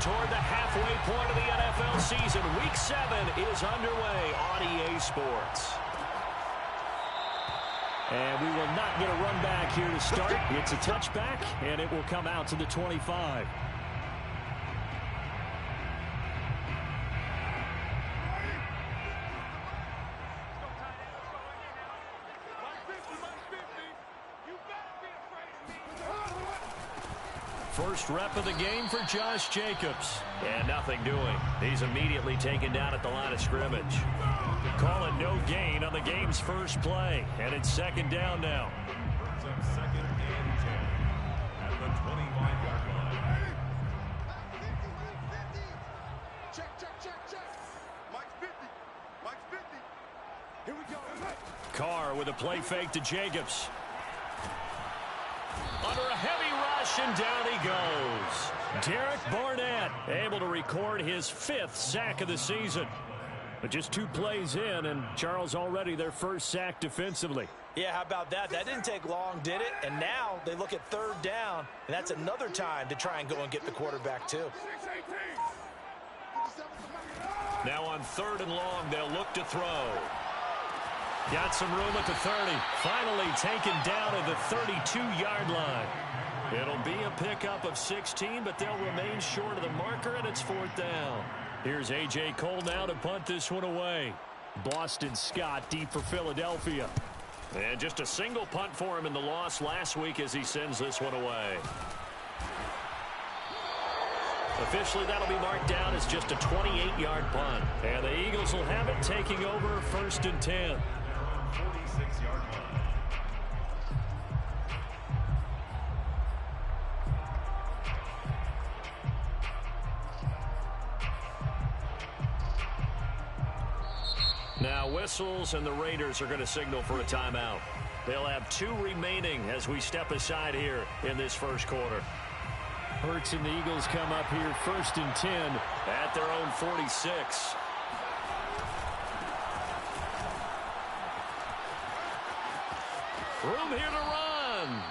toward the halfway point of the NFL season. Week 7 is underway on EA Sports. And we will not get a run back here to start. It's a touchback, and it will come out to the 25. First rep of the game for Josh Jacobs. And nothing doing. He's immediately taken down at the line of scrimmage. Call it no gain on the game's first play. And it's second down now. Second and 10 at the 25-yard line. Check. Mike's 50. Here we go. Carr with a play fake to Jacobs. Under a heavy rush, and down he goes. Derek Barnett able to record his 5th sack of the season. But just 2 plays in, and Charles already their first sack defensively. Yeah, how about that? That didn't take long, did it? And now they look at third down, and that's another time to try and go and get the quarterback too. Now on 3rd and long, they'll look to throw. Got some room at the 30. Finally taken down at the 32-yard line. It'll be a pickup of 16, but they'll remain short of the marker, and it's 4th down. Here's A.J. Cole now to punt this one away. Boston Scott deep for Philadelphia. And just a single punt for him in the loss last week as he sends this one away. Officially, that'll be marked down as just a 28-yard punt. And the Eagles will have it, taking over 1st and 10. 46-yard line. Now whistles, and the Raiders are going to signal for a timeout. They'll have 2 remaining as we step aside here in this first quarter. Hurts and the Eagles come up here 1st and 10 at their own 46. Room here to run.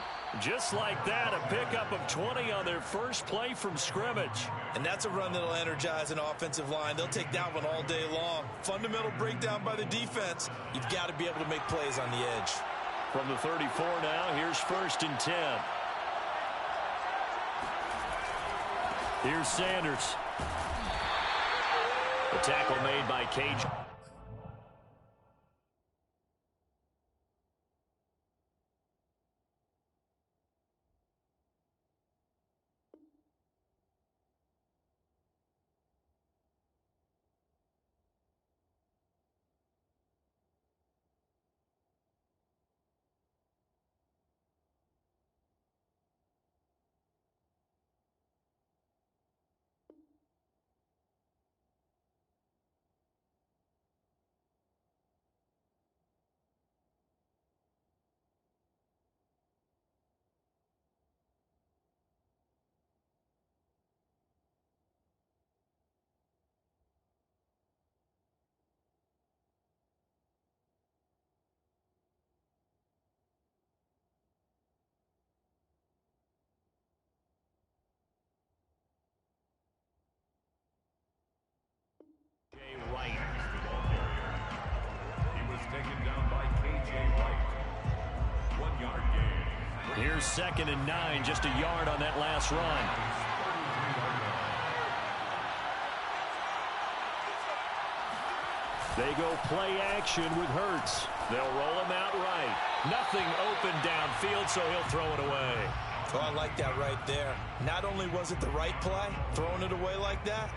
Just like that, a pickup of 20 on their first play from scrimmage. And that's a run that'll energize an offensive line. They'll take that one all day long. Fundamental breakdown by the defense. You've got to be able to make plays on the edge. From the 34 now, here's 1st and 10. Here's Sanders. The tackle made by Cage. Here's 2nd and 9, just a yard on that last run. They go play action with Hurts. They'll roll him out right. Nothing open downfield, so he'll throw it away. Oh, I like that right there. Not only was it the right play, throwing it away like that,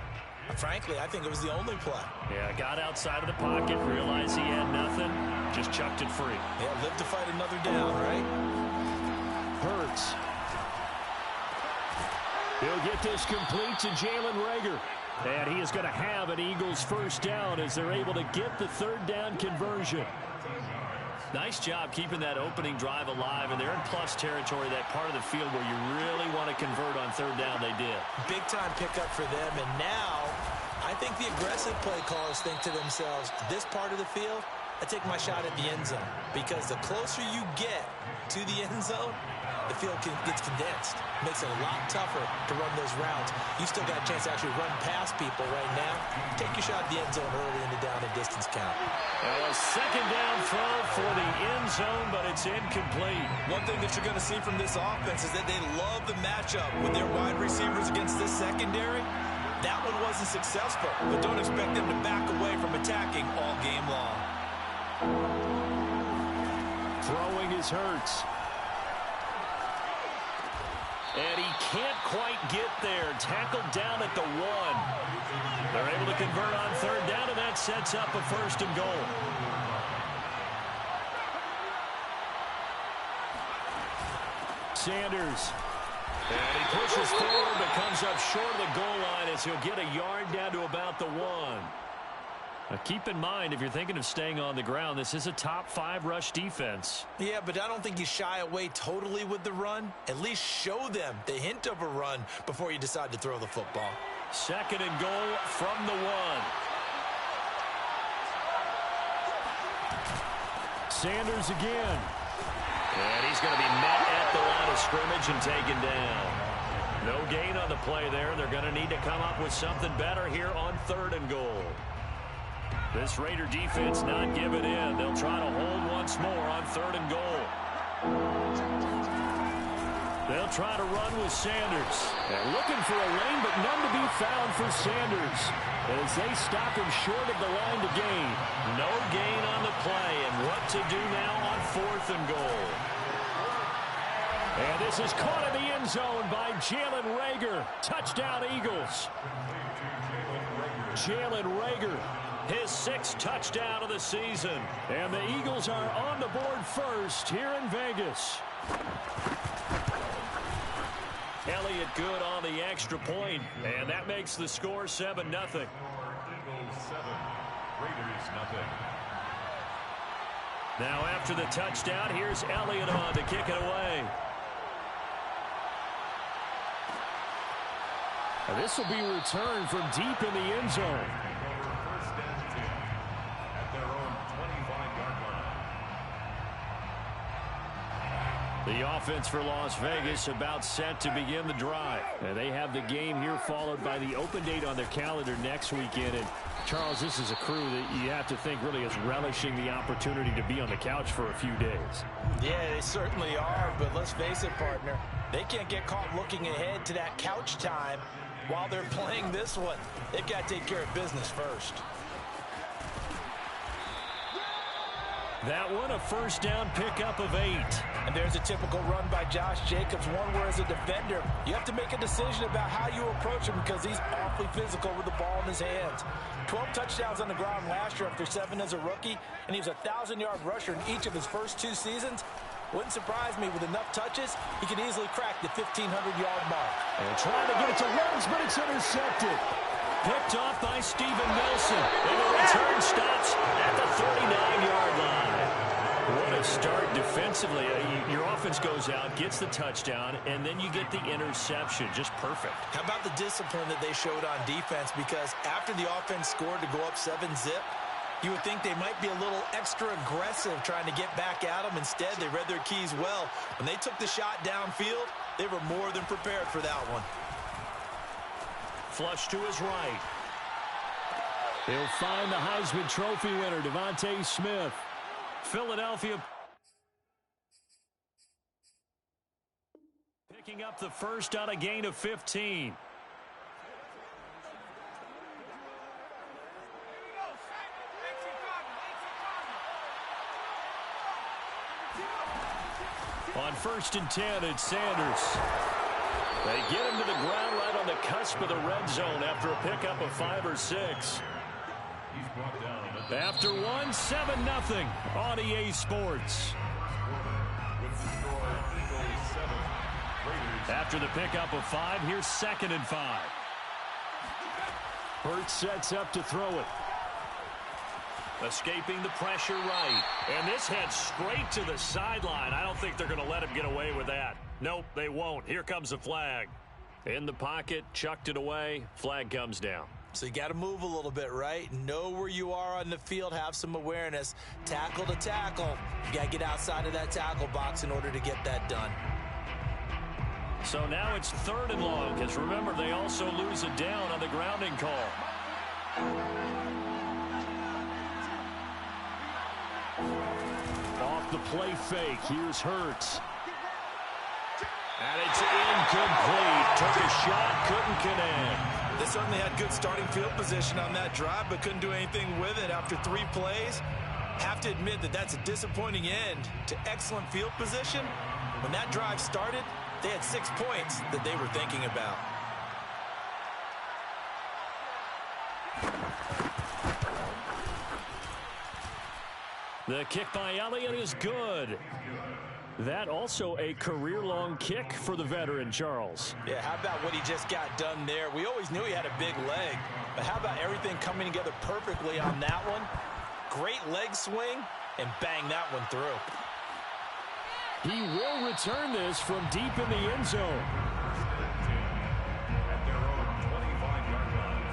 frankly, I think it was the only play. Yeah, got outside of the pocket, realized he had nothing, just chucked it free. Yeah, live to fight another down, right? Hurts. He'll get this complete to Jalen Reagor. And he is going to have an Eagles first down as they're able to get the 3rd down conversion. Nice job keeping that opening drive alive, and they're in plus territory, that part of the field where you really want to convert on 3rd down. They did. Big-time pickup for them, and now I think the aggressive play callers think to themselves, this part of the field, I take my shot at the end zone because the closer you get to the end zone, the field gets condensed. Makes it a lot tougher to run those routes. You still got a chance to actually run past people right now. Take your shot at the end zone early in the down and distance count. Well, a second down throw for the end zone, but it's incomplete. One thing that you're going to see from this offense is that they love the matchup with their wide receivers against this secondary. That one wasn't successful, but don't expect them to back away from attacking all game long. Throwing is Hurts. And he can't quite get there. Tackled down at the 1. They're able to convert on third down, and that sets up a 1st and goal. Sanders. And he pushes forward, but comes up short of the goal line as he'll get a yard down to about the 1. Now keep in mind, if you're thinking of staying on the ground, this is a top 5 rush defense. Yeah, but I don't think you shy away totally with the run. At least show them the hint of a run before you decide to throw the football. 2nd and goal from the 1. Sanders again. And he's going to be met at the line of scrimmage and taken down. No gain on the play there. They're going to need to come up with something better here on 3rd and goal. This Raider defense not giving in. They'll try to hold once more on 3rd and goal. They'll try to run with Sanders. And looking for a lane, but none to be found for Sanders as they stop him short of the line to gain. No gain on the play, and what to do now on 4th and goal. And this is caught in the end zone by Jalen Reagor. Touchdown, Eagles. Jalen Reagor, his 6th touchdown of the season. And the Eagles are on the board first here in Vegas. Elliott good on the extra point, and that makes the score 7-0. Eagles 7, Raiders 0. Now after the touchdown, here's Elliott on to kick it away. And this will be returned from deep in the end zone. First and 10 at their own 25-yard line. The offense for Las Vegas about set to begin the drive. And they have the game here followed by the open date on their calendar next weekend. And Charles, this is a crew that you have to think really is relishing the opportunity to be on the couch for a few days. Yeah, they certainly are, but let's face it, partner. They can't get caught looking ahead to that couch time while they're playing this one. They've got to take care of business first. That one, a first down pickup of 8. And there's a typical run by Josh Jacobs, one where as a defender, you have to make a decision about how you approach him because he's awfully physical with the ball in his hands. 12 touchdowns on the ground last year after 7 as a rookie, and he was a 1,000-yard rusher in each of his first 2 seasons. Wouldn't surprise me with enough touches, he could easily crack the 1,500-yard mark. And trying to get it to Rhodes, but it's intercepted. Picked off by Steven Nelson. And the return stops at the 39-yard line. What a start defensively. Your offense goes out, gets the touchdown, and then you get the interception. Just perfect. How about the discipline that they showed on defense? Because after the offense scored to go up 7-zip, you would think they might be a little extra aggressive trying to get back at them. Instead, they read their keys well. When they took the shot downfield, they were more than prepared for that one. Flush to his right. He'll find the Heisman Trophy winner, Devontae Smith. Philadelphia picking up the first on a gain of 15. On 1st and 10, it's Sanders. They get him to the ground right on the cusp of the red zone after a pickup of 5 or 6. He's brought down After 1, 7-0 on EA Sports. with the score Eagles 7, Raiders. After the pickup of 5, here's 2nd and 5. Hurts sets up to throw it. Escaping the pressure right. And this heads straight to the sideline. I don't think they're going to let him get away with that. Nope, they won't. Here comes the flag. In the pocket, chucked it away, flag comes down. So you got to move a little bit, right? Know where you are on the field, have some awareness. Tackle to tackle. You got to get outside of that tackle box in order to get that done. So now it's 3rd and long, because remember, they also lose a down on the grounding call. Off the play fake, here's Hurts. And it's incomplete. Took a shot, couldn't connect. They certainly had good starting field position on that drive, but couldn't do anything with it after 3 plays. Have to admit that that's a disappointing end to excellent field position. When that drive started, they had 6 points that they were thinking about. The kick by Elliott is good. That also a career-long kick for the veteran, Charles. Yeah, how about what he just got done there? We always knew he had a big leg, but how about everything coming together perfectly on that one? Great leg swing, and bang that one through. He will return this from deep in the end zone. At their own 25-yard line.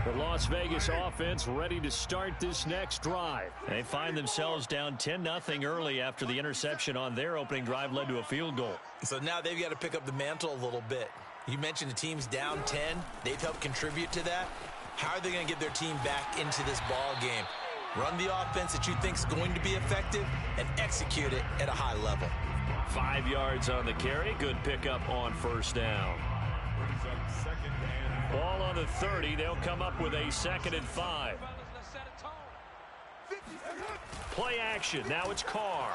The Las Vegas offense ready to start this next drive. They find themselves down 10-0 early after the interception on their opening drive led to a field goal. So now they've got to pick up the mantle a little bit. You mentioned the team's down 10. They've helped contribute to that. How are they going to get their team back into this ball game? Run the offense that you think is going to be effective and execute it at a high level. 5 yards on the carry. Good pickup on 1st down. Brings up 2nd and 4. Ball on the 30. They'll come up with a 2nd and 5. Play action. Now it's Carr.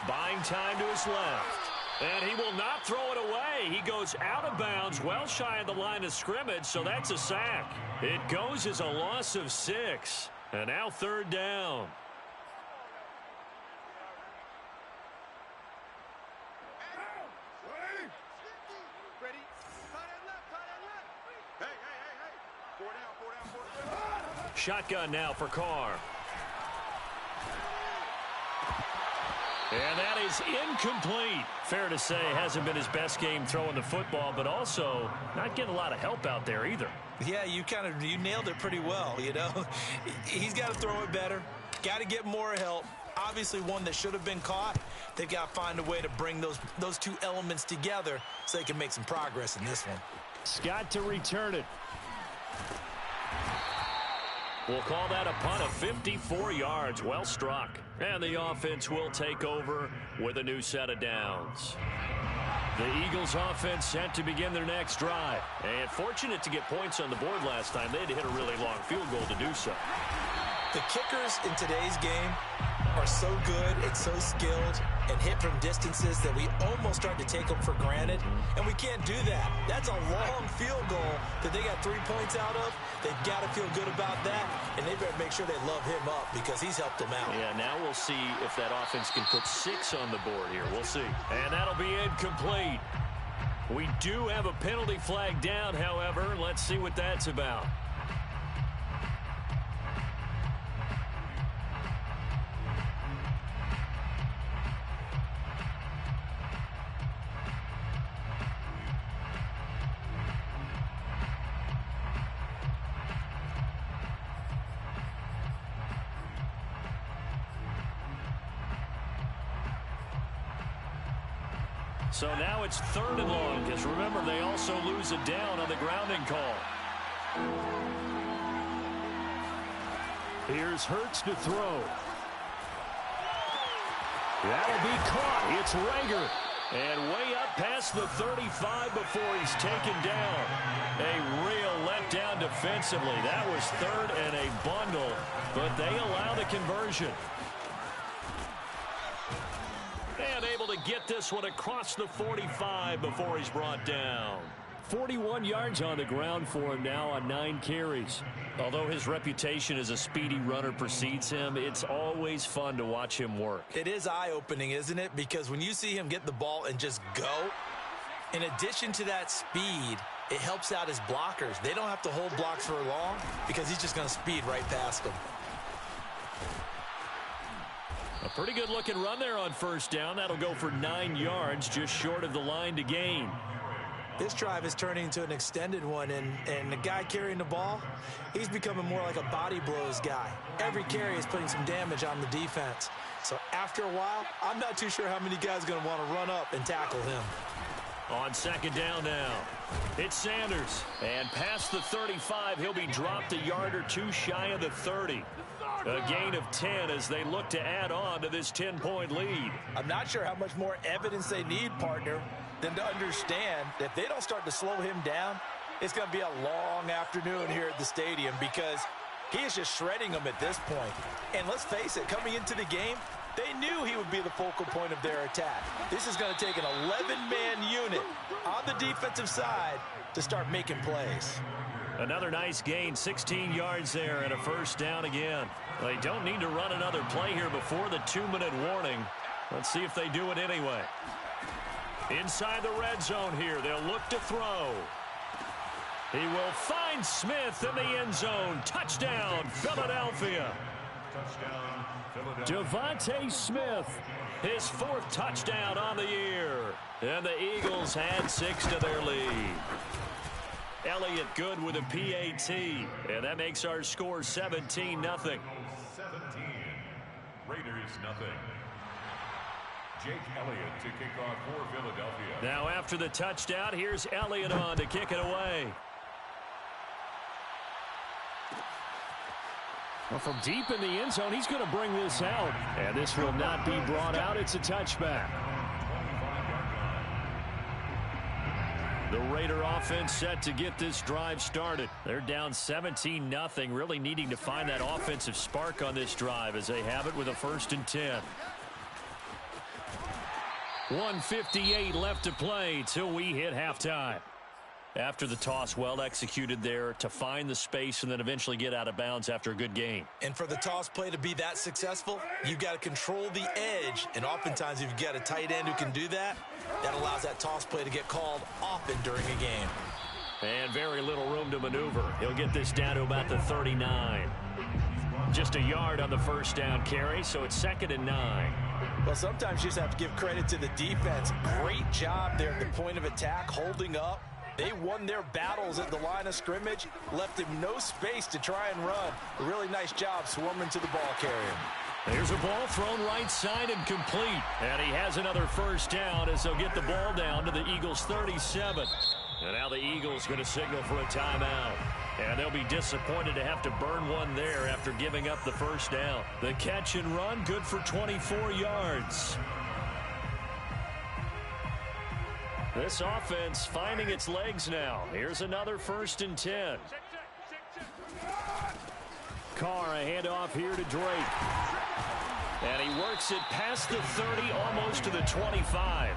Buying time to his left. And he will not throw it away. He goes out of bounds, well shy of the line of scrimmage, so that's a sack. It goes as a loss of 6. And now 3rd down. Ready? Hey. 4 down. Shotgun now for Carr. And that is incomplete. Fair to say, hasn't been his best game throwing the football, but also not getting a lot of help out there either. Yeah, you nailed it pretty well, you know. He's got to throw it better. Got to get more help. Obviously one that should have been caught. They've got to find a way to bring those 2 elements together so they can make some progress in this one. Scott to return it. We'll call that a punt of 54 yards. Well struck. And the offense will take over with a new set of downs. The Eagles offense set to begin their next drive. And fortunate to get points on the board last time. They had to hit a really long field goal to do so. The kickers in today's game are so good and so skilled and hit from distances that we almost start to take them for granted, and we can't do that. That's a long field goal that they got 3 points out of. They've got to feel good about that, and they better make sure they love him up because he's helped them out. Yeah, now we'll see if that offense can put 6 on the board here. We'll see. And that'll be incomplete. We do have a penalty flag down, however. Let's see what that's about. So now it's 3rd and long, because remember, they also lose a down on the grounding call. Here's Hurts to throw. That'll be caught. It's Rager. And way up past the 35 before he's taken down. A real letdown defensively. That was 3rd and a bundle, but they allow the conversion. And able to get this one across the 45 before he's brought down. 41 yards on the ground for him now on 9 carries. Although his reputation as a speedy runner precedes him, it's always fun to watch him work. It is eye-opening, isn't it? Because when you see him get the ball and just go, in addition to that speed, it helps out his blockers. They don't have to hold blocks for long because he's just going to speed right past them. A pretty good-looking run there on first down. That'll go for 9 yards, just short of the line to gain. This drive is turning into an extended one, and the guy carrying the ball, he's becoming more like a body blows guy. Every carry is putting some damage on the defense. So after a while, I'm not too sure how many guys are going to want to run up and tackle him. On second down now, it's Sanders. And past the 35, he'll be dropped a yard or two shy of the 30. A gain of 10 as they look to add on to this 10-point lead. I'm not sure how much more evidence they need, partner, than to understand that if they don't start to slow him down, it's going to be a long afternoon here at the stadium because he is just shredding them at this point. And let's face it, coming into the game, they knew he would be the focal point of their attack. This is going to take an 11-man unit on the defensive side to start making plays. Another nice gain, 16 yards there and a first down again. They don't need to run another play here before the 2-minute warning. Let's see if they do it anyway. Inside the red zone here, they'll look to throw. He will find Smith in the end zone. Touchdown, Philadelphia. Touchdown, Philadelphia. Devontae Smith, his 4th touchdown on the year. And the Eagles add 6 to their lead. Elliott good with a PAT. And that makes our score 17-0. 17. Raiders nothing. Jake Elliott to kick off for Philadelphia. Now after the touchdown, here's Elliott on to kick it away. Well, from deep in the end zone, he's going to bring this out. And this will not be brought out. It's a touchback. The Raider offense set to get this drive started. They're down 17-0, really needing to find that offensive spark on this drive as they have it with a 1st and 10. 1:58 left to play till we hit halftime. After the toss, well executed there to find the space and then eventually get out of bounds after a good game. And for the toss play to be that successful, you've got to control the edge. And oftentimes, if you've got a tight end who can do that, that allows that toss play to get called often during a game. And very little room to maneuver. He'll get this down to about the 39. Just a yard on the first down carry, so it's 2nd and 9. Well, sometimes you just have to give credit to the defense. Great job there at the point of attack, holding up. They won their battles at the line of scrimmage, left him no space to try and run. A really nice job swarming to the ball carrier. There's a ball thrown right side and complete. And he has another first down as they'll get the ball down to the Eagles' 37. And now the Eagles going to signal for a timeout. And they'll be disappointed to have to burn one there after giving up the first down. The catch and run, good for 24 yards. This offense finding its legs now. Here's another 1st and 10. Carr, a handoff here to Drake. And he works it past the 30, almost to the 25.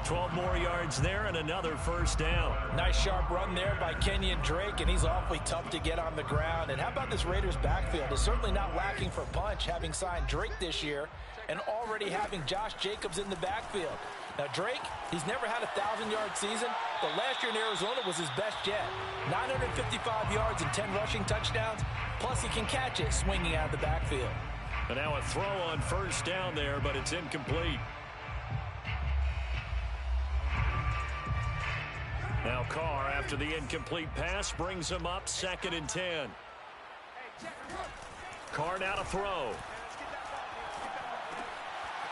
12 more yards there and another first down. Nice sharp run there by Kenyon Drake, and he's awfully tough to get on the ground. And how about this Raiders backfield? It's certainly not lacking for punch, having signed Drake this year and already having Josh Jacobs in the backfield. Now, Drake, he's never had a 1,000-yard season, but last year in Arizona was his best yet. 955 yards and 10 rushing touchdowns, plus he can catch it swinging out of the backfield. And now a throw on first down there, but it's incomplete. Now Carr, after the incomplete pass, brings him up 2nd and 10. Carr now to throw.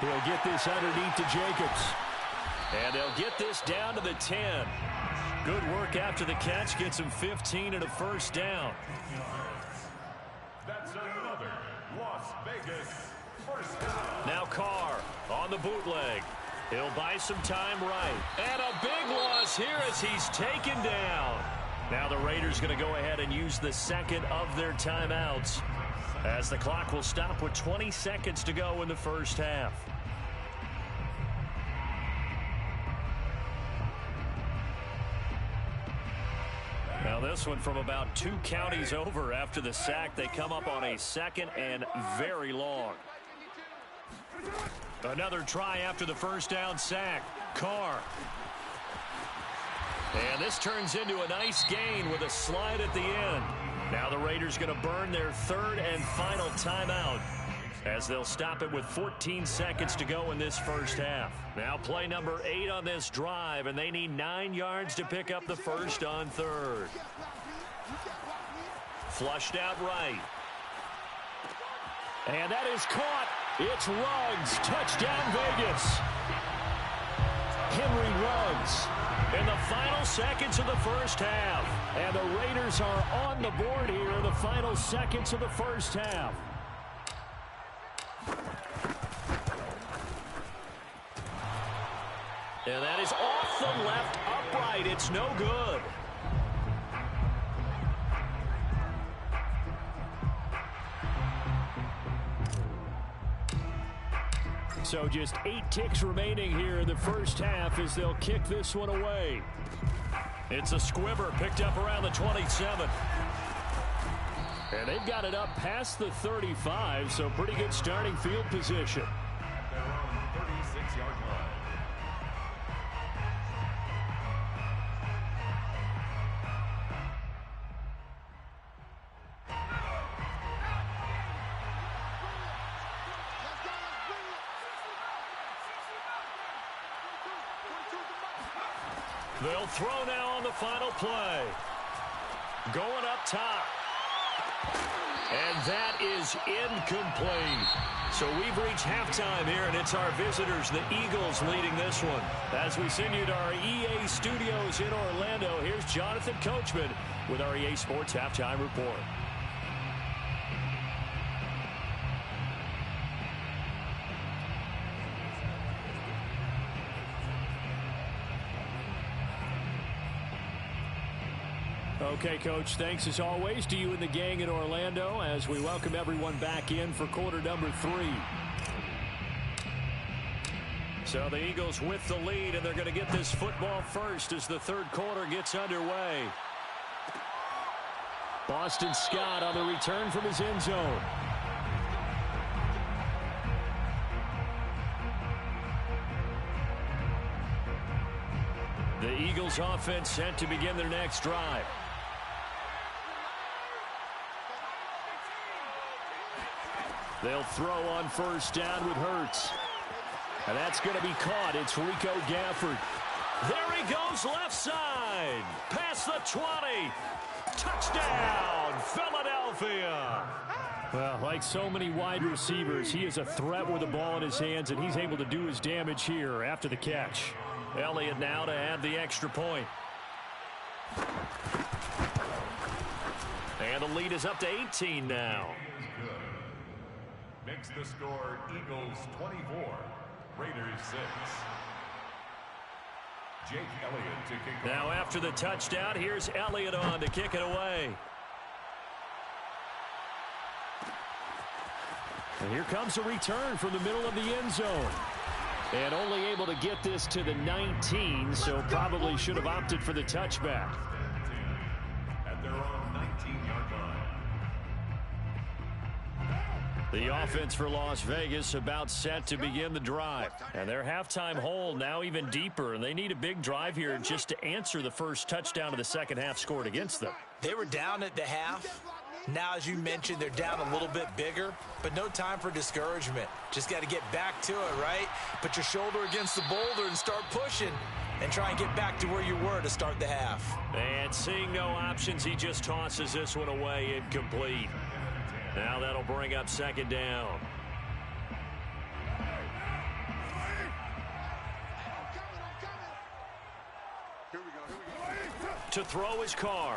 He'll get this underneath to Jacobs. And they'll get this down to the 10. Good work after the catch. Gets him 15 and a first down. That's another Las Vegas first down. Now Carr on the bootleg. He'll buy some time right. And a big loss here as he's taken down. Now the Raiders going to go ahead and use the 2nd of their timeouts as the clock will stop with 20 seconds to go in the first half. Now this one from about 2 counties over after the sack. They come up on a 2nd and very long. Another try after the first down sack. Carr. And this turns into a nice gain with a slide at the end. Now the Raiders going to burn their 3rd and final timeout. as they'll stop it with 14 seconds to go in this first half. Now play number 8 on this drive, and they need 9 yards to pick up the first on third. Flushed out right. And that is caught. It's Ruggs. Touchdown, Vegas. Henry Ruggs in the final seconds of the first half. And the Raiders are on the board here in the final seconds of the first half. And that is off the left upright. It's no good. So just 8 ticks remaining here in the first half as they'll kick this one away. It's a squibber picked up around the 27. And they've got it up past the 35, so pretty good starting field position. They're on the 36-yard line. They'll throw now on the final play. Going up top. And that is incomplete. So we've reached halftime here, and it's our visitors, the Eagles, leading this one. As we send you to our EA studios in Orlando, here's Jonathan Coachman with our EA Sports Halftime Report. Okay, Coach, thanks as always to you and the gang in Orlando as we welcome everyone back in for quarter number 3. So the Eagles with the lead, and they're going to get this football first as the third quarter gets underway. Boston Scott on the return from his end zone. The Eagles offense set to begin their next drive. They'll throw on first down with Hurts. And that's going to be caught. It's Rico Gafford. There he goes left side. Past the 20. Touchdown, Philadelphia. Well, like so many wide receivers, he is a threat with the ball in his hands, and he's able to do his damage here after the catch. Elliott now to add the extra point. And the lead is up to 18 now. Makes the score Eagles 24, Raiders 6. Jake Elliott to kick off. Now after the touchdown, here's Elliott on to kick it away. And here comes a return from the middle of the end zone. And only able to get this to the 19, so probably should have opted for the touchback. At their own 19-yard line. The offense for Las Vegas about set to begin the drive. And their halftime hole now even deeper. And they need a big drive here just to answer the first touchdown of the second half scored against them. They were down at the half. Now, as you mentioned, they're down a little bit bigger, but no time for discouragement. Just got to get back to it, right? Put your shoulder against the boulder and start pushing and try and get back to where you were to start the half. And seeing no options, he just tosses this one away, incomplete. Now that'll bring up second down. To throw his car.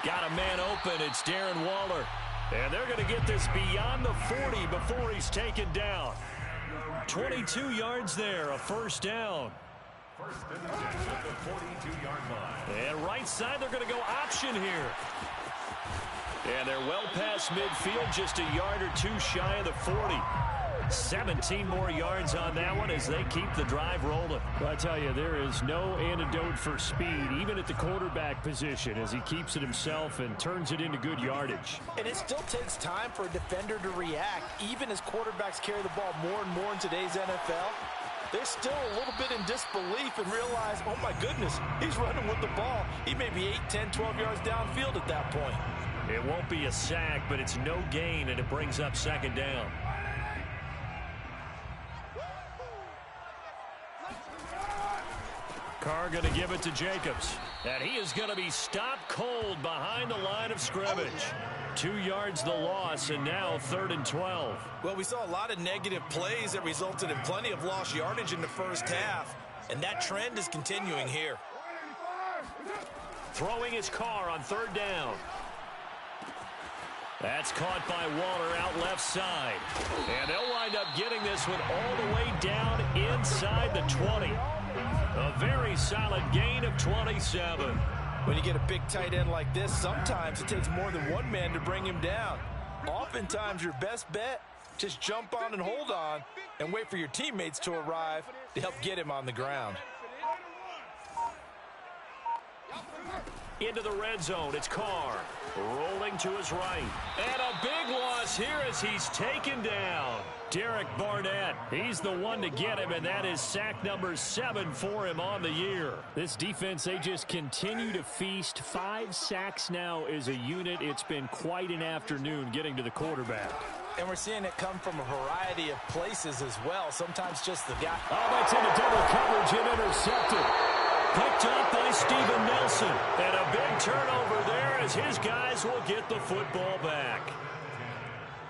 Got a man open. It's Darren Waller. And they're going to get this beyond the 40 before he's taken down. 22 yards there, a first down. First and 10 at the 42-yard line. And right side, they're going to go option here. And they're well past midfield, just a yard or two shy of the 40. 17 more yards on that one as they keep the drive rolling. Well, I tell you, there is no antidote for speed, even at the quarterback position, as he keeps it himself and turns it into good yardage. And it still takes time for a defender to react, even as quarterbacks carry the ball more and more in today's NFL. They're still a little bit in disbelief and realize, oh my goodness, he's running with the ball. He may be 8, 10, 12 yards downfield at that point. It won't be a sack, but it's no gain, and it brings up second down. Carr going to give it to Jacobs. And he is going to be stopped cold behind the line of scrimmage. 2 yards the loss, and now 3rd and 12. Well, we saw a lot of negative plays that resulted in plenty of lost yardage in the first half, and that trend is continuing here. Throwing his Carr on 3rd down. That's caught by Waller out left side. And they'll wind up getting this one all the way down inside the 20. A very solid gain of 27. When you get a big tight end like this, sometimes it takes more than one man to bring him down. Oftentimes, your best bet, just jump on and hold on and wait for your teammates to arrive to help get him on the ground. Into the red zone, it's Carr. Rolling to his right. And a big loss here as he's taken down. Derek Barnett, he's the one to get him, and that is sack number 7 for him on the year. This defense, they just continue to feast. 5 sacks now as a unit. It's been quite an afternoon getting to the quarterback. And we're seeing it come from a variety of places as well. Sometimes just the guy. Oh, that's into double coverage and intercepted. Picked up by Steven Nelson. And a big turnover there as his guys will get the football back.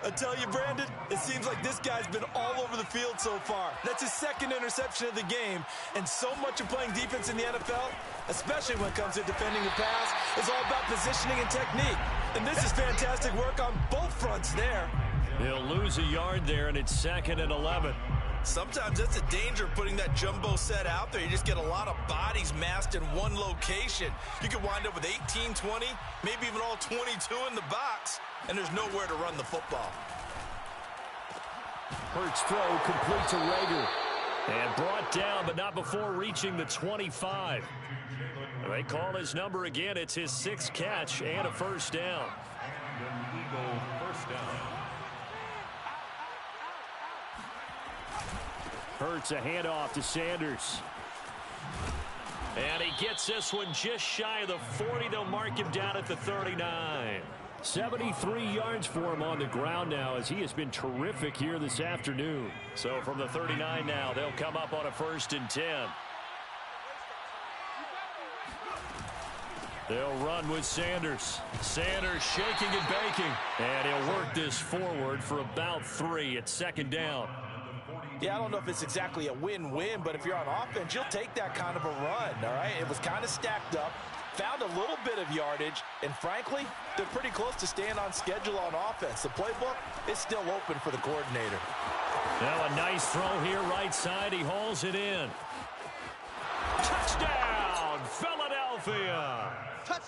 I tell you, Brandon, it seems like this guy's been all over the field so far. That's his 2nd interception of the game. And so much of playing defense in the NFL, especially when it comes to defending the pass, is all about positioning and technique. And this is fantastic work on both fronts there. He'll lose a yard there, and it's 2nd and 11. Sometimes that's the danger of putting that jumbo set out there. You just get a lot of bodies massed in one location. You could wind up with 18, 20, maybe even all 22 in the box, and there's nowhere to run the football. Hurts throw complete to Rager. And brought down, but not before reaching the 25. They call his number again. It's his 6th catch and a first down. Eagle first down. Hurts a handoff to Sanders. And he gets this one just shy of the 40. They'll mark him down at the 39. 73 yards for him on the ground now as he has been terrific here this afternoon. So from the 39 now, they'll come up on a 1st and 10. They'll run with Sanders. Sanders shaking and baking. And he'll work this forward for about 3 at 2nd down. Yeah, I don't know if it's exactly a win-win, but if you're on offense, you'll take that kind of a run, all right? It was kind of stacked up, found a little bit of yardage, and frankly, they're pretty close to staying on schedule on offense. The playbook is still open for the coordinator. Now a nice throw here, right side. He hauls it in. Touchdown, Philadelphia!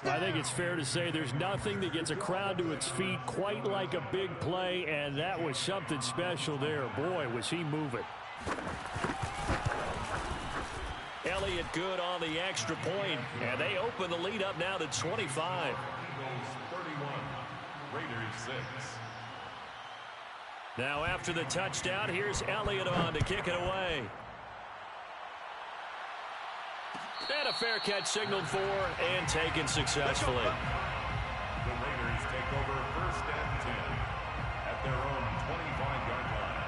I think it's fair to say there's nothing that gets a crowd to its feet quite like a big play, and that was something special there. Boy, was he moving. Elliott good on the extra point, and they open the lead up now to 25. Eagles 31, Raiders 6. Now after the touchdown, here's Elliott on to kick it away. And a fair catch signaled for and taken successfully. The Raiders take over 1st and 10 at their own 25-yard line.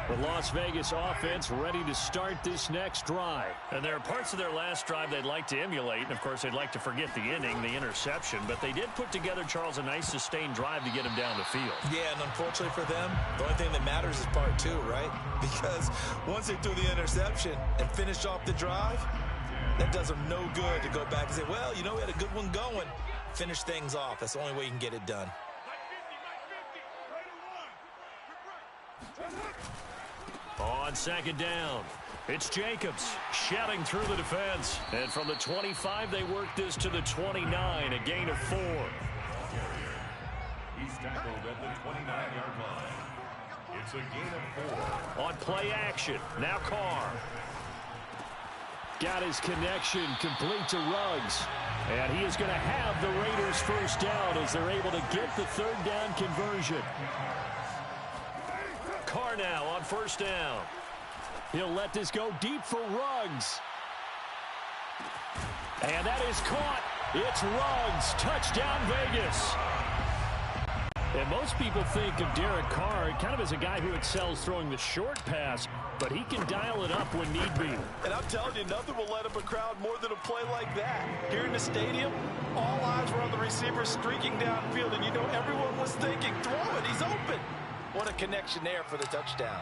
The Las Vegas offense ready to start this next drive. And there are parts of their last drive they'd like to emulate. And, of course, they'd like to forget the inning, the interception. But they did put together, Charles, a nice sustained drive to get him down the field. Yeah, and unfortunately for them, the only thing that matters is part 2, right? Because once they threw the interception and finished off the drive, that does them no good to go back and say, well, you know, we had a good one going. Finish things off. That's the only way you can get it done. On 2nd down, it's Jacobs shouting through the defense. And from the 25, they work this to the 29, a gain of 4. He's tackled at the 29-yard line. It's a gain of 4. On play action, now Carr. Got his connection complete to Ruggs. And he is going to have the Raiders first down as they're able to get the 3rd down conversion. Carr now on 1st down. He'll let this go deep for Ruggs. And that is caught. It's Ruggs. Touchdown, Vegas. And most people think of Derek Carr kind of as a guy who excels throwing the short pass, but he can dial it up when need be. And I'm telling you, nothing will light up a crowd more than a play like that. Here in the stadium, all eyes were on the receiver streaking downfield, and you know everyone was thinking, throw it, he's open. What a connection there for the touchdown.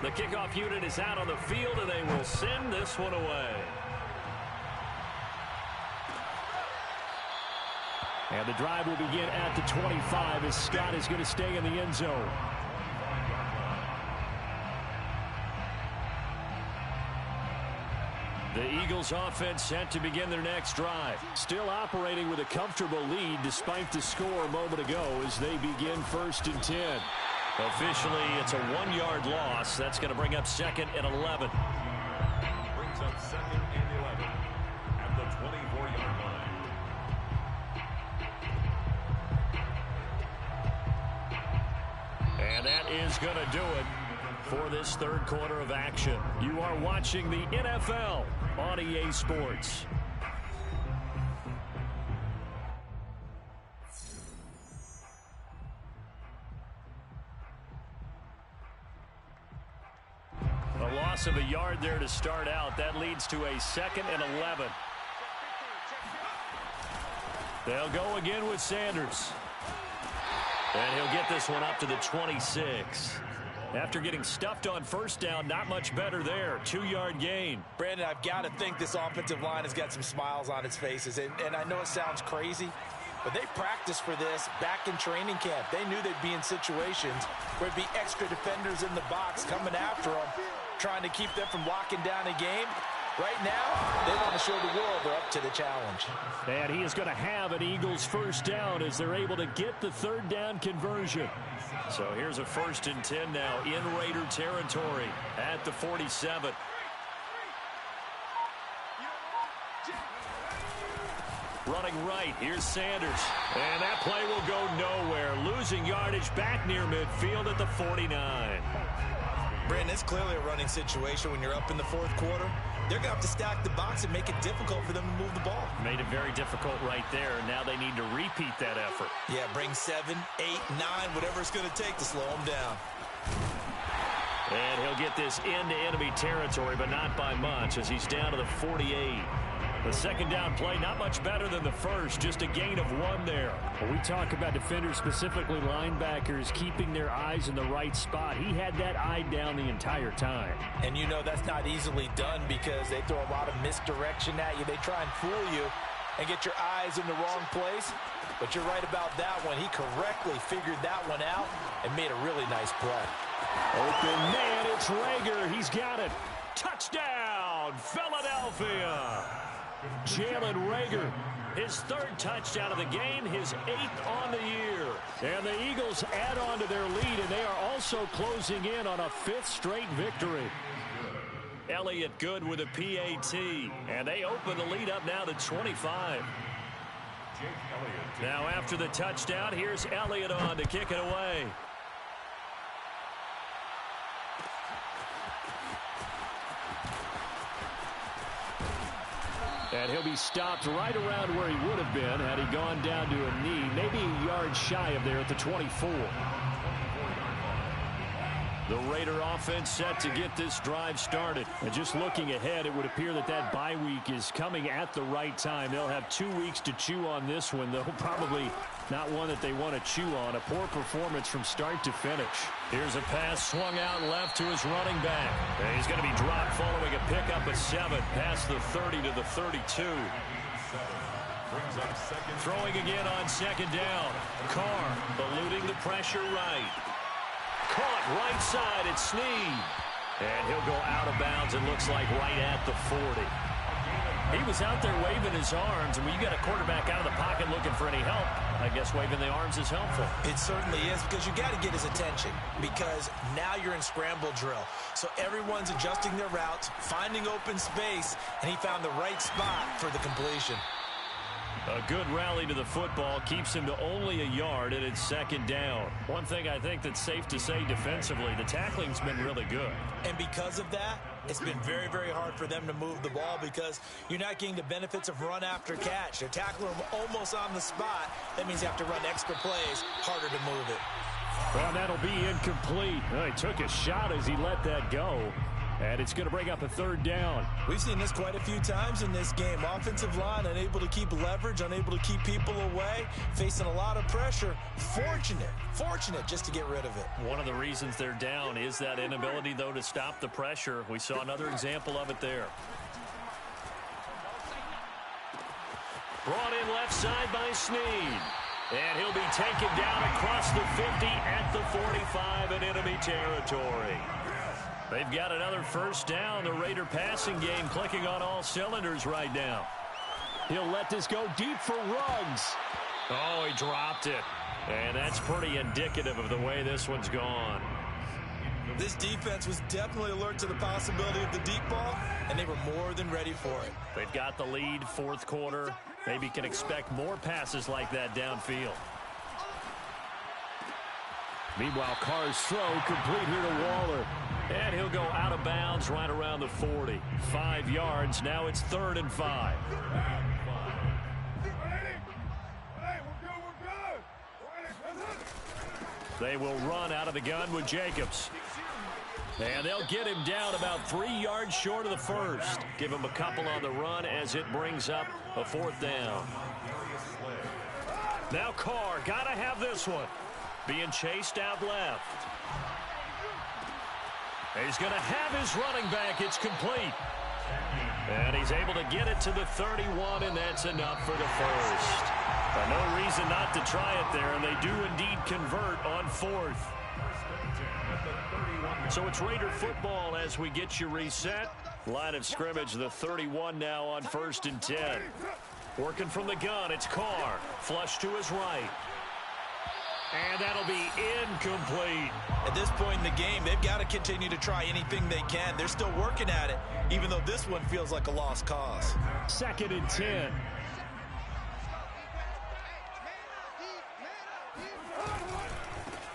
The kickoff unit is out on the field, and they will send this one away. And the drive will begin at the 25 as Scott is going to stay in the end zone. The Eagles offense set to begin their next drive. Still operating with a comfortable lead despite the score a moment ago as they begin 1st and 10. Officially, it's a 1-yard loss. That's going to bring up 2nd and 11. Brings up 2nd and 11 at the 24-yard line. And that is going to do it for this third quarter of action. You are watching the NFL on EA Sports. A loss of a yard there to start out. That leads to a 2nd and 11. They'll go again with Sanders. And he'll get this one up to the 26. After getting stuffed on 1st down, not much better there. 2-yard gain. Brandon, I've got to think this offensive line has got some smiles on its faces. And I know it sounds crazy, but they practiced for this back in training camp. They knew they'd be in situations where it'd be extra defenders in the box coming after them, trying to keep them from locking down a game. Right now, they want to show the world they're up to the challenge. And he is going to have an Eagles 1st down as they're able to get the 3rd down conversion. So here's a 1st and 10 now in Raider territory at the 47. Running right, here's Sanders. And that play will go nowhere. Losing yardage back near midfield at the 49. Brandon, it's clearly a running situation when you're up in the 4th quarter. They're going to have to stack the box and make it difficult for them to move the ball. Made it very difficult right there. Now they need to repeat that effort. Yeah, bring 7, 8, 9, whatever it's going to take to slow them down. And he'll get this into enemy territory, but not by much as he's down to the 48. The 2nd down play, not much better than the 1st, just a gain of 1 there. When we talk about defenders, specifically linebackers, keeping their eyes in the right spot, he had that eye down the entire time. And you know that's not easily done because they throw a lot of misdirection at you. They try and fool you and get your eyes in the wrong place. But you're right about that one. He correctly figured that one out and made a really nice play. Open man, it's Reagor. He's got it. Touchdown, Philadelphia. Jalen Reagor, his 3rd touchdown of the game, his 8th on the year. And the Eagles add on to their lead, and they are also closing in on a 5th straight victory. Elliott good with a PAT, and they open the lead up now to 25. Now after the touchdown, here's Elliott on to kick it away. And he'll be stopped right around where he would have been had he gone down to a knee, maybe a yard shy of there at the 24. The Raider offense set to get this drive started. And just looking ahead, it would appear that that bye week is coming at the right time. They'll have 2 weeks to chew on this one, though probably not one that they want to chew on. A poor performance from start to finish. Here's a pass swung out left to his running back. And he's going to be dropped following a pickup of 7 past the 30 to the 32. Throwing again on 2nd down. Carr eluding the pressure right. Caught right side, it's Snead. And he'll go out of bounds, it looks like right at the 40. He was out there waving his arms, and when you got a quarterback out of the pocket looking for any help, I guess waving the arms is helpful. It certainly is, because you got to get his attention, because now you're in scramble drill. So everyone's adjusting their routes, finding open space, and he found the right spot for the completion. A good rally to the football keeps him to only a yard, and it's second down. One thing I think that's safe to say defensively, the tackling's been really good. And because of that, it's been very, very hard for them to move the ball because you're not getting the benefits of run after catch. They're tackling them almost on the spot. That means you have to run extra plays, harder to move it. Well, that'll be incomplete. Well, he took a shot as he let that go. And it's going to bring up a third down. We've seen this quite a few times in this game. Offensive line unable to keep leverage, unable to keep people away, facing a lot of pressure. Fortunate just to get rid of it. One of the reasons they're down is that inability, though, to stop the pressure. We saw another example of it there. Brought in left side by Snead. And he'll be taken down across the 50 at the 45 in enemy territory. They've got another first down. The Raider passing game clicking on all cylinders right now. He'll let this go deep for Ruggs. Oh, he dropped it. And that's pretty indicative of the way this one's gone. This defense was definitely alert to the possibility of the deep ball, and they were more than ready for it. They've got the lead, fourth quarter. Maybe can expect more passes like that downfield. Meanwhile, Carr's throw complete here to Waller. And he'll go out of bounds right around the 40. 5 yards. Now it's 3rd and 5. They will run out of the gun with Jacobs. And they'll get him down about 3 yards short of the first. Give him a couple on the run as it brings up a 4th down. Now Carr, got to have this one. Being chased out left. He's going to have his running back. It's complete. And he's able to get it to the 31, and that's enough for the first. No reason not to try it there, and they do indeed convert on 4th. So it's Raider football as we get you reset. Line of scrimmage, the 31 now on 1st and 10. Working from the gun, it's Carr. Flush to his right. And that'll be incomplete. At this point in the game, they've got to continue to try anything they can. They're still working at it, even though this one feels like a lost cause. 2nd and 10.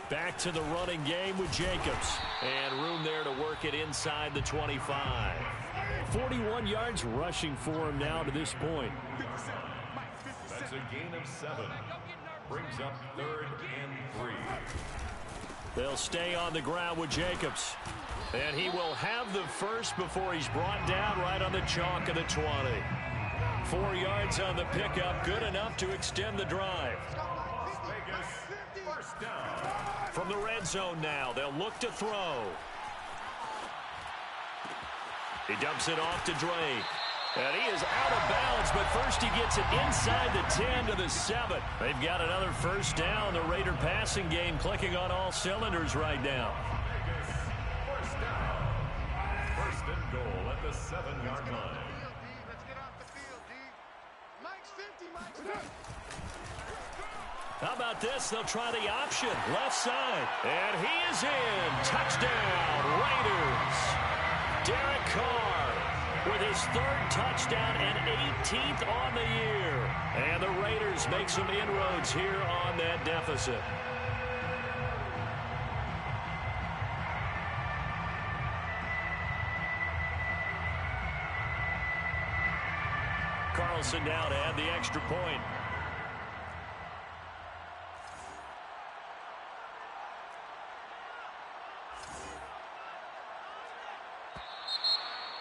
Back to the running game with Jacobs. And room there to work it inside the 25. 41 yards rushing for him now to this point. That's a gain of 7. Brings up 3rd and 3. They'll stay on the ground with Jacobs. And he will have the first before he's brought down right on the chalk of the 20. 4 yards on the pickup, good enough to extend the drive. Vegas, first down. From the red zone now, they'll look to throw. He dumps it off to Drake. And he is out of bounds, but first he gets it inside the 10 to the 7. They've got another first down. The Raider passing game clicking on all cylinders right now. First down. 1st and goal at the 7-yard line. Let's get off the field, D. Mike's 50, Mike's 50. How about this? They'll try the option. Left side. And he is in. Touchdown, Raiders. Derek Carr with his 3rd touchdown and 18th on the year. And the Raiders make some inroads here on that deficit. Carlson now to add the extra point.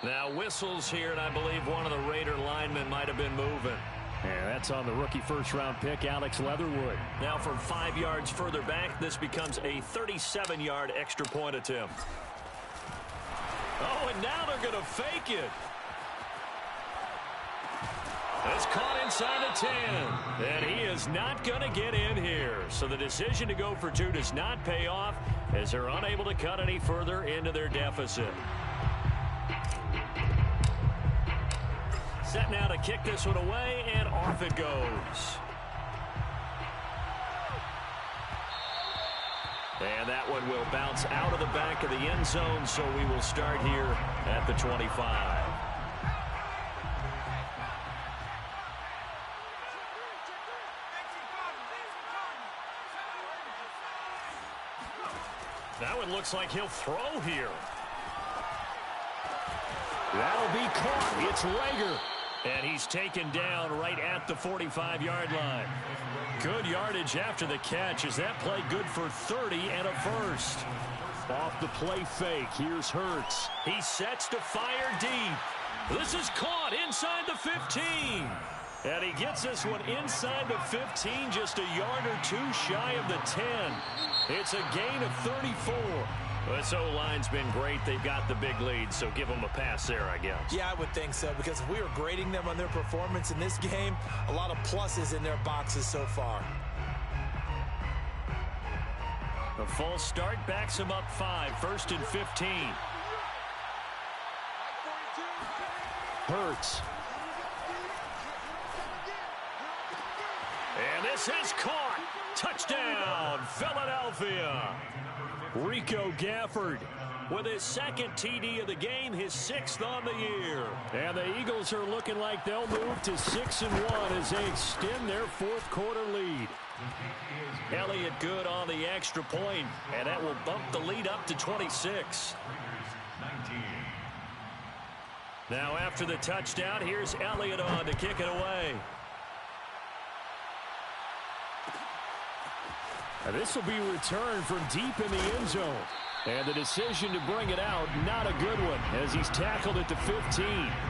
Now whistles here, and I believe one of the Raider linemen might have been moving. And that's on the rookie first-round pick, Alex Leatherwood. Now from 5 yards further back, this becomes a 37-yard extra point attempt. Oh, and now they're going to fake it. It's caught inside the 10. And he is not going to get in here. So the decision to go for 2 does not pay off as they're unable to cut any further into their deficit. Set now to kick this one away, and off it goes. And that one will bounce out of the back of the end zone, so we will start here at the 25. looks like he'll throw here. That'll be caught. It's Rager. And he's taken down right at the 45-yard line. Good yardage after the catch as that play good for 30 and a first. Off the play fake, here's Hurts. He sets to fire deep. This is caught inside the 15. And he gets this one inside the 15, just a yard or two shy of the 10. It's a gain of 34. This O-line's been great. They've got the big lead, so give them a pass there, I guess. Yeah, I would think so, because if we were grading them on their performance in this game, a lot of pluses in their boxes so far. The full start backs him up 5, 1st and 15. Hurts. And this is caught. Touchdown, Philadelphia. Rico Gafford with his second TD of the game, his 6th on the year. And the Eagles are looking like they'll move to 6-1 as they extend their 4th quarter lead. Elliott good on the extra point, and that will bump the lead up to 26. Now after the touchdown, here's Elliott on to kick it away. Now this will be returned from deep in the end zone. And the decision to bring it out, not a good one, as he's tackled at the 15.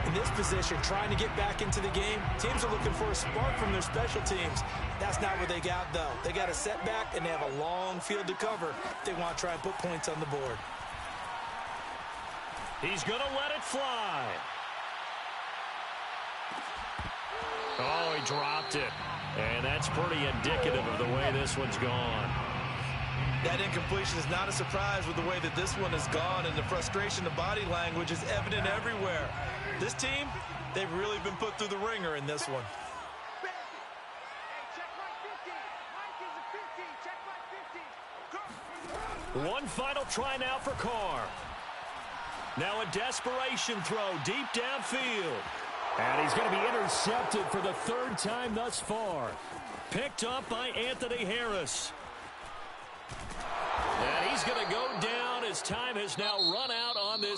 In this position, trying to get back into the game, teams are looking for a spark from their special teams. That's not what they got, though. They got a setback, and they have a long field to cover if they want to try and put points on the board. He's going to let it fly. Oh, he dropped it. And that's pretty indicative of the way this one's gone. That incompletion is not a surprise with the way that this one has gone, and the frustration, the body language is evident everywhere. This team, they've really been put through the ringer in this one. One final try now for Carr. Now a desperation throw deep downfield. And he's going to be intercepted for the 3rd time thus far. Picked up by Anthony Harris. And he's going to go down as time has now run out on this